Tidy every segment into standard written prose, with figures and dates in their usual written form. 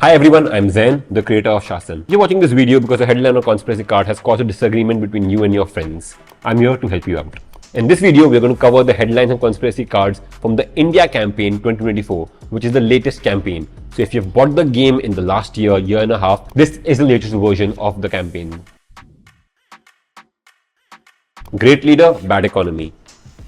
Hi everyone, I'm Zain, the creator of SHASN. You're watching this video because a headline or conspiracy card has caused a disagreement between you and your friends. I'm here to help you out. In this video, we're going to cover the headlines and conspiracy cards from the India campaign 2024, which is the latest campaign. So if you've bought the game in the last year and a half, this is the latest version of the campaign. Great leader, bad economy.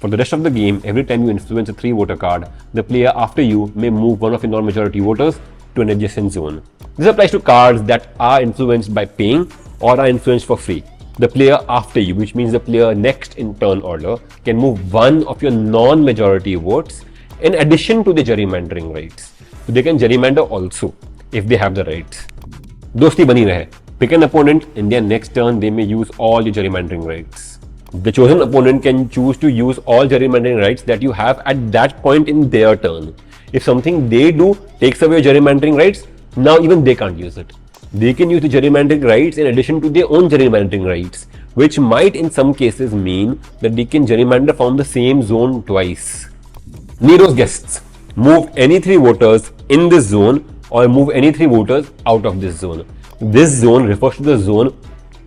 For the rest of the game, every time you influence a 3-voter card, the player after you may move one of your non-majority voters to an adjacent zone. This applies to cards that are influenced by paying or are influenced for free. The player after you, which means the player next in turn order, can move one of your non-majority votes in addition to the gerrymandering rights. So they can gerrymander also if they have the rights. Dosti Bani Rahe. Pick an opponent, in their next turn they may use all your gerrymandering rights. The chosen opponent can choose to use all gerrymandering rights that you have at that point in their turn. If something they do takes away your gerrymandering rights, now even they can't use it. They can use the gerrymandering rights in addition to their own gerrymandering rights, which might in some cases mean that they can gerrymander from the same zone twice. Nero's guests. Move any 3 voters in this zone or move any 3 voters out of this zone. This zone refers to the zone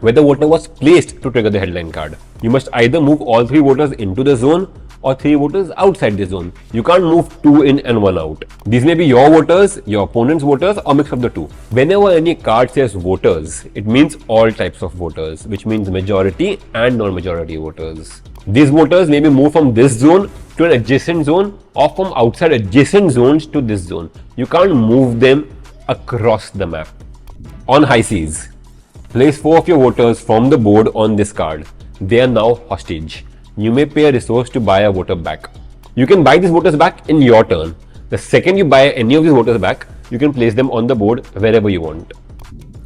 where the voter was placed to trigger the headline card. You must either move all 3 voters into the zone or 3 voters outside the zone. You can't move 2 in and 1 out. These may be your voters, your opponent's voters, or mix of the two. Whenever any card says voters, it means all types of voters, which means majority and non-majority voters. These voters may be moved from this zone to an adjacent zone or from outside adjacent zones to this zone. You can't move them across the map. On high seas, place 4 of your voters from the board on this card. They are now hostage. You may pay a resource to buy a voter back. You can buy these voters back in your turn. The second you buy any of these voters back, you can place them on the board wherever you want.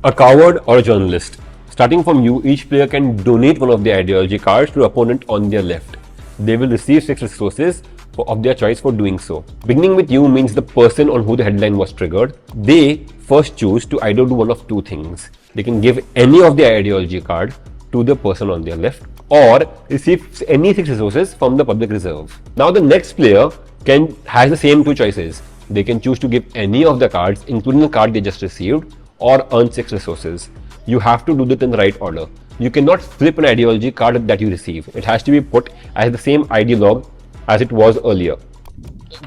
A coward or a journalist. Starting from you, each player can donate one of their ideology cards to an opponent on their left. They will receive 6 resources of their choice for doing so. Beginning with you means the person on who the headline was triggered. They first choose to either do one of 2 things. They can give any of their ideology card to the person on their left, or receive any 6 resources from the public reserve. Now the next player has the same 2 choices. They can choose to give any of the cards, including the card they just received, or earn 6 resources. You have to do that in the right order. You cannot flip an ideology card that you receive. It has to be put as the same ideologue as it was earlier.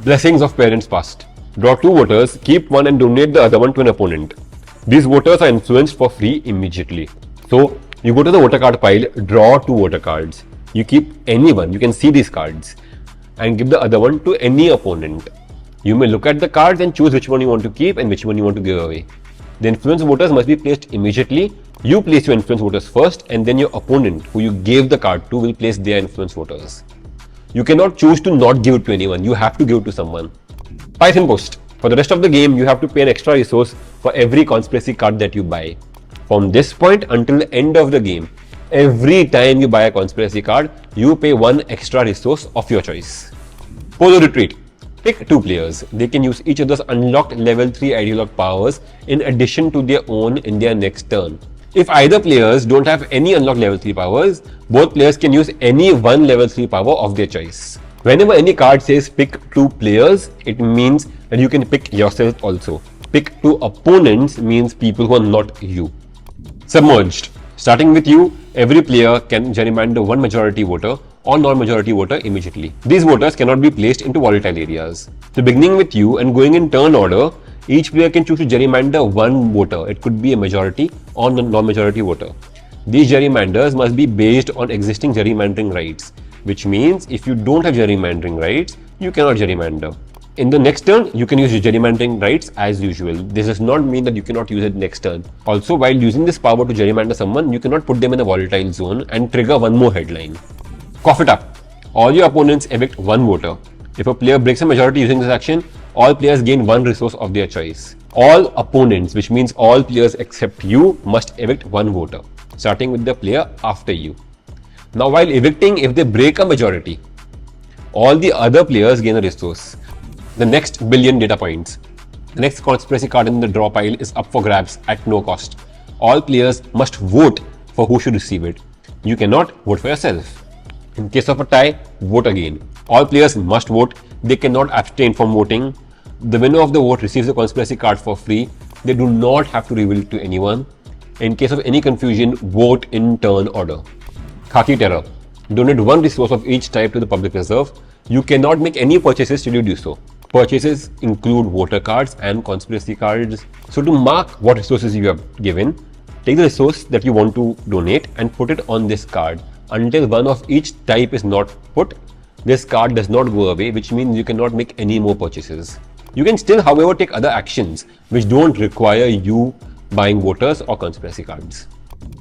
Blessings of parents past. Draw 2 voters, keep one and donate the other one to an opponent. These voters are influenced for free immediately. So you go to the voter card pile, draw 2 voter cards. You keep any one, you can see these cards, and give the other one to any opponent. You may look at the cards and choose which one you want to keep and which one you want to give away. The influence voters must be placed immediately. You place your influence voters first, and then your opponent, who you gave the card to, will place their influence voters. You cannot choose to not give it to anyone. You have to give it to someone. Pythonpost. For the rest of the game, you have to pay an extra resource for every conspiracy card that you buy. From this point until the end of the game, every time you buy a conspiracy card, you pay 1 extra resource of your choice. Polo Retreat. Pick 2 players. They can use each other's unlocked level 3 ideologue powers in addition to their own in their next turn. If either players don't have any unlocked level 3 powers, both players can use any 1 level 3 power of their choice. Whenever any card says pick 2 players, it means that you can pick yourself also. Pick 2 opponents means people who are not you. Submerged. Starting with you, every player can gerrymander 1 majority voter or non-majority voter immediately. These voters cannot be placed into volatile areas. So beginning with you and going in turn order, each player can choose to gerrymander 1 voter. It could be a majority or non-majority voter. These gerrymanders must be based on existing gerrymandering rights, which means if you don't have gerrymandering rights, you cannot gerrymander. In the next turn, you can use your gerrymandering rights as usual. This does not mean that you cannot use it next turn. Also, while using this power to gerrymander someone, you cannot put them in a volatile zone and trigger 1 more headline. Cough it up. All your opponents evict 1 voter. If a player breaks a majority using this action, all players gain 1 resource of their choice. All opponents, which means all players except you, must evict 1 voter, starting with the player after you. Now, while evicting, if they break a majority, all the other players gain a resource. The next billion data points. The next conspiracy card in the draw pile is up for grabs at no cost. All players must vote for who should receive it. You cannot vote for yourself. In case of a tie, vote again. All players must vote. They cannot abstain from voting. The winner of the vote receives a conspiracy card for free. They do not have to reveal it to anyone. In case of any confusion, vote in turn order. Khaki Terror. Donate one resource of each type to the public reserve. You cannot make any purchases till you do so. Purchases include voter cards and conspiracy cards. So to mark what resources you have given, take the resource that you want to donate and put it on this card. Until one of each type is not put, this card does not go away, which means you cannot make any more purchases. You can still, however, take other actions which don't require you buying voters or conspiracy cards.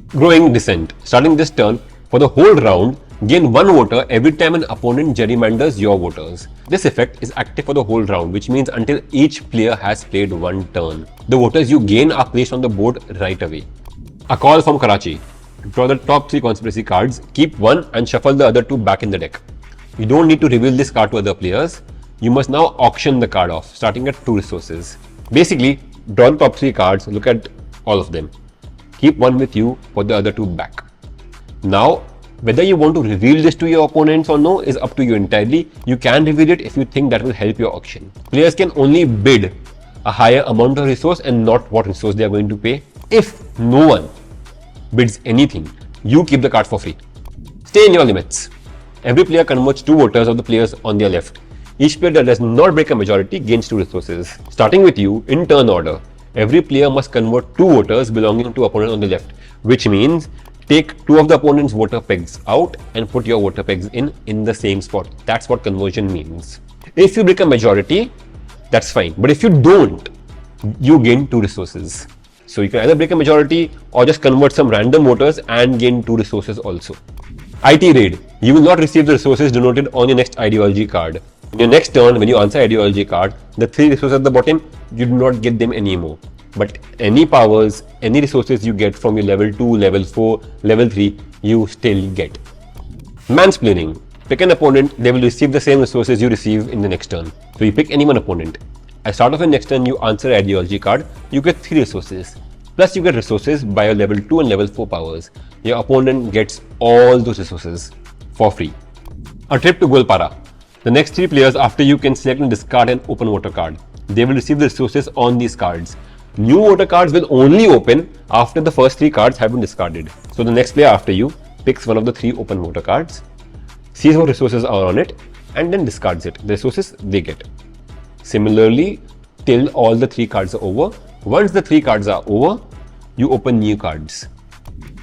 Growing Dissent. Starting this turn, for the whole round, gain one voter every time an opponent gerrymanders your voters. This effect is active for the whole round, which means until each player has played one turn. The voters you gain are placed on the board right away. A Call from Karachi. Draw the top 3 conspiracy cards, keep one and shuffle the other 2 back in the deck. You don't need to reveal this card to other players. You must now auction the card off, starting at 2 resources. Basically, draw the top 3 cards, look at all of them. Keep one with you, put the other 2 back. Now, whether you want to reveal this to your opponents or no is up to you entirely. You can reveal it if you think that will help your auction. Players can only bid a higher amount of resource and not what resource they are going to pay. If no one bids anything, you keep the card for free. Stay in your limits. Every player converts 2 voters of the players on their left. Each player that does not break a majority gains 2 resources. Starting with you, in turn order, every player must convert 2 voters belonging to opponent on the left, which means take 2 of the opponent's voter pegs out and put your voter pegs in the same spot. That's what conversion means. If you break a majority, that's fine. But if you don't, you gain 2 resources. So you can either break a majority or just convert some random voters and gain 2 resources also. IT Raid. You will not receive the resources denoted on your next ideology card. In your next turn, when you answer ideology card, the 3 resources at the bottom, you do not get them anymore. But any powers, any resources you get from your level 2, level 4, level 3, you still get. Mansplaining. Pick an opponent, they will receive the same resources you receive in the next turn. So you pick any one opponent. At start of your next turn, you answer ideology card, you get 3 resources. Plus you get resources by your level 2 and level 4 powers. Your opponent gets all those resources for free. A trip to Goalpara. The next 3 players after you can select and discard an open voter card. They will receive the resources on these cards. New voter cards will only open after the first 3 cards have been discarded. So the next player after you picks one of the 3 open voter cards, sees what resources are on it, and then discards it. The resources they get. Similarly, till all the 3 cards are over. Once the 3 cards are over, you open new cards.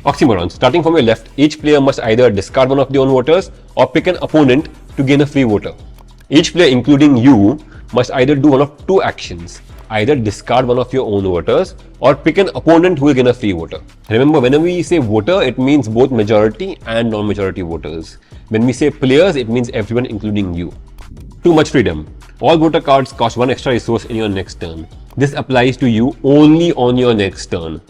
Oxy-Morons. Starting from your left, each player must either discard one of their own voters or pick an opponent to gain a free voter. Each player, including you, must either do one of 2 actions. Either discard one of your own voters or pick an opponent who will gain a free voter. Remember, whenever we say voter, it means both majority and non-majority voters. When we say players, it means everyone including you. Too much freedom. All voter cards cost 1 extra resource in your next turn. This applies to you only on your next turn.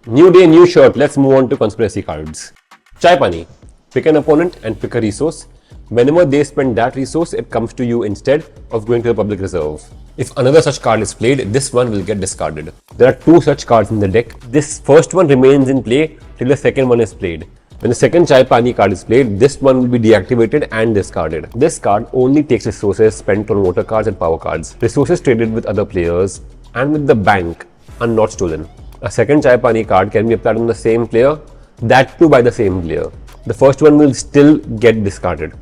New day, new shirt. Let's move on to conspiracy cards. Paani. Pick an opponent and pick a resource. Whenever they spend that resource, it comes to you instead of going to the public reserve. If another such card is played, this one will get discarded. There are 2 such cards in the deck. This first one remains in play till the second one is played. When the second Paani card is played, this one will be deactivated and discarded. This card only takes resources spent on voter cards and power cards. Resources traded with other players and with the bank are not stolen. A second Paani card can be applied on the same player, that too by the same player. The first one will still get discarded.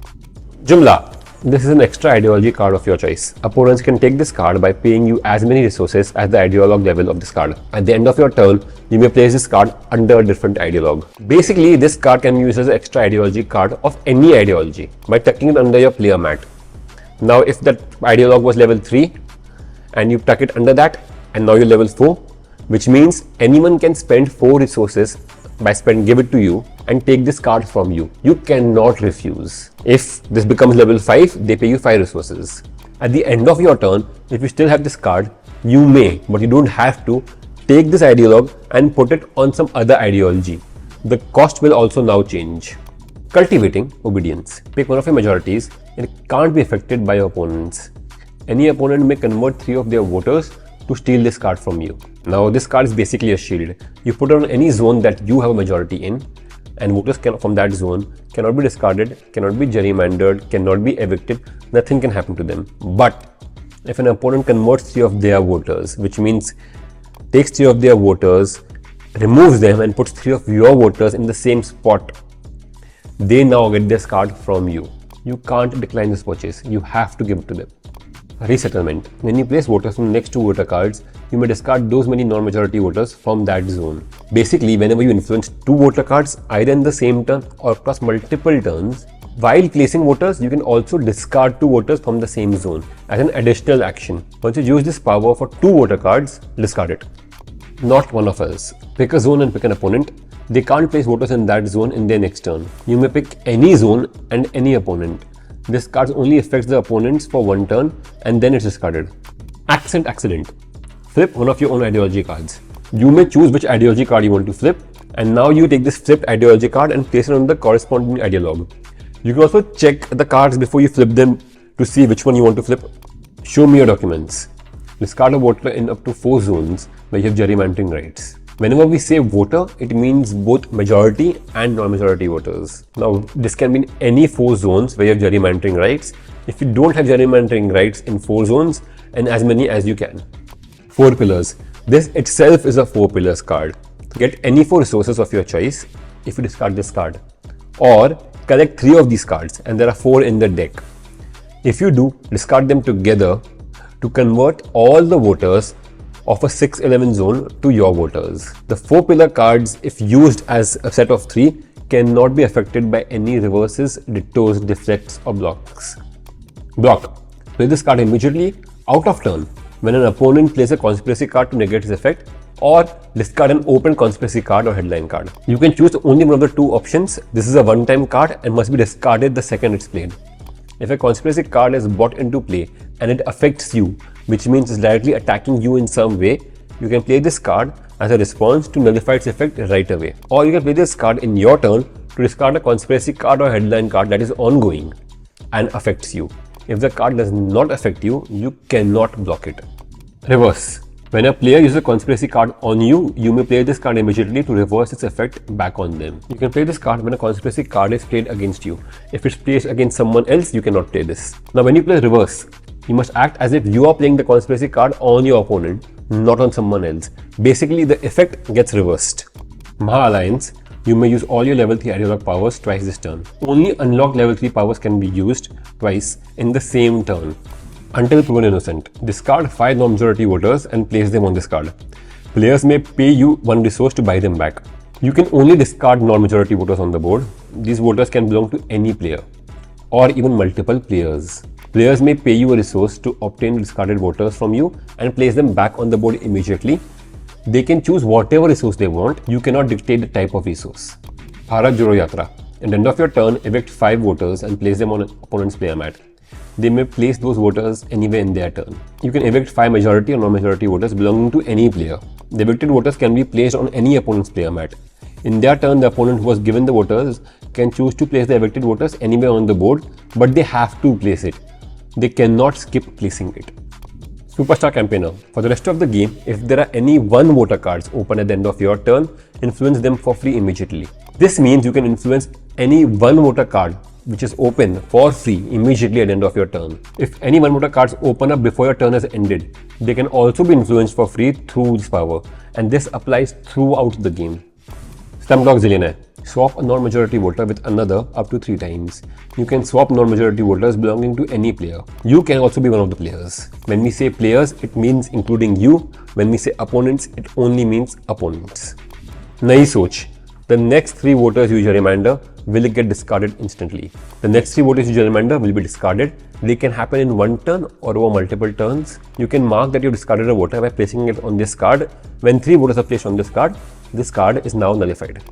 Jumla. This is an extra ideology card of your choice. Opponents can take this card by paying you as many resources as the ideologue level of this card. At the end of your turn, you may place this card under a different ideologue. Basically, this card can be used as an extra ideology card of any ideology by tucking it under your player mat. Now, if that ideologue was level 3 and you tuck it under that and now you're level 4, which means anyone can spend 4 resources give it to you and take this card from you. You cannot refuse. If this becomes level 5, they pay you 5 resources. At the end of your turn, if you still have this card, you may, but you don't have to, take this ideologue and put it on some other ideology. The cost will also now change. Cult-ivating Obedience. Pick one of your majorities and it can't be affected by your opponents. Any opponent may convert 3 of their voters to steal this card from you. Now this card is basically a shield. You put it on any zone that you have a majority in, and voters from that zone cannot be discarded, cannot be gerrymandered, cannot be evicted, nothing can happen to them. But If an opponent converts 3 of their voters, which means takes 3 of their voters, removes them and puts 3 of your voters in the same spot, they now get this card from you. You can't decline this purchase, you have to give it to them. Resettlement. When you place voters from the next 2 voter cards, you may discard those many non-majority voters from that zone. Basically, whenever you influence 2 voter cards, either in the same turn or across multiple turns, while placing voters, you can also discard 2 voters from the same zone as an additional action. Once you use this power for 2 voter cards, discard it. Not one of us. Pick a zone and pick an opponent. They can't place voters in that zone in their next turn. You may pick any zone and any opponent. This card only affects the opponents for 1 turn and then it's discarded. Accent accident. Flip one of your own ideology cards. You may choose which ideology card you want to flip, and now you take this flipped ideology card and place it on the corresponding ideologue. You can also check the cards before you flip them to see which one you want to flip. Show me your documents. Discard a voter in up to 4 zones where you have gerrymandering rights. Whenever we say voter, it means both majority and non-majority voters. Now, this can mean any 4 zones where you have gerrymandering rights. If you don't have gerrymandering rights in 4 zones, and as many as you can. 4 pillars. This itself is a 4 pillars card. Get any 4 resources of your choice if you discard this card. Or collect 3 of these cards, and there are 4 in the deck. If you do, discard them together to convert all the voters of a 6-11 zone to your voters. The 4 pillar cards, if used as a set of 3, cannot be affected by any reverses, dittos, deflects or blocks. Block. Play this card immediately out of turn when an opponent plays a conspiracy card to negate its effect, or discard an open conspiracy card or headline card. You can choose only one of the 2 options. This is a one-time card and must be discarded the second it's played. If a conspiracy card is brought into play and it affects you, which means it's directly attacking you in some way, you can play this card as a response to nullify its effect right away. Or you can play this card in your turn to discard a conspiracy card or headline card that is ongoing and affects you. If the card does not affect you, you cannot block it. Reverse. When a player uses a conspiracy card on you, you may play this card immediately to reverse its effect back on them. You can play this card when a conspiracy card is played against you. If it's played against someone else, you cannot play this. Now when you play reverse, you must act as if you are playing the conspiracy card on your opponent, not on someone else. Basically, the effect gets reversed. Maha Alliance. You may use all your level 3 ideologue powers twice this turn. Only unlocked level 3 powers can be used twice in the same turn. Until proven innocent. Discard 5 non-majority voters and place them on this card. Players may pay you 1 resource to buy them back. You can only discard non-majority voters on the board. These voters can belong to any player or even multiple players. Players may pay you a resource to obtain discarded voters from you and place them back on the board immediately. They can choose whatever resource they want. You cannot dictate the type of resource. Bharat Jodo Yatra. At the end of your turn, evict 5 voters and place them on an opponent's player mat. They may place those voters anywhere in their turn. You can evict 5 majority or non-majority voters belonging to any player. The evicted voters can be placed on any opponent's player mat. In their turn, the opponent who was given the voters can choose to place the evicted voters anywhere on the board, but they have to place it. They cannot skip placing it. Superstar Campaigner. For the rest of the game, if there are any 1 voter cards open at the end of your turn, influence them for free immediately. This means you can influence any 1 voter card which is open for free immediately at the end of your turn. If any 1 voter cards open up before your turn has ended, they can also be influenced for free through this power, and this applies throughout the game. Slumdog Zillionaire. Swap a non-majority voter with another up to 3 times. You can swap non-majority voters belonging to any player. You can also be one of the players. When we say players, it means including you. When we say opponents, it only means opponents. Nayi Soch. The next 3 voters you gerrymander will get discarded instantly. The next 3 voters you gerrymander will be discarded. They can happen in 1 turn or over multiple turns. You can mark that you discarded a voter by placing it on this card. When 3 voters are placed on this card is now nullified.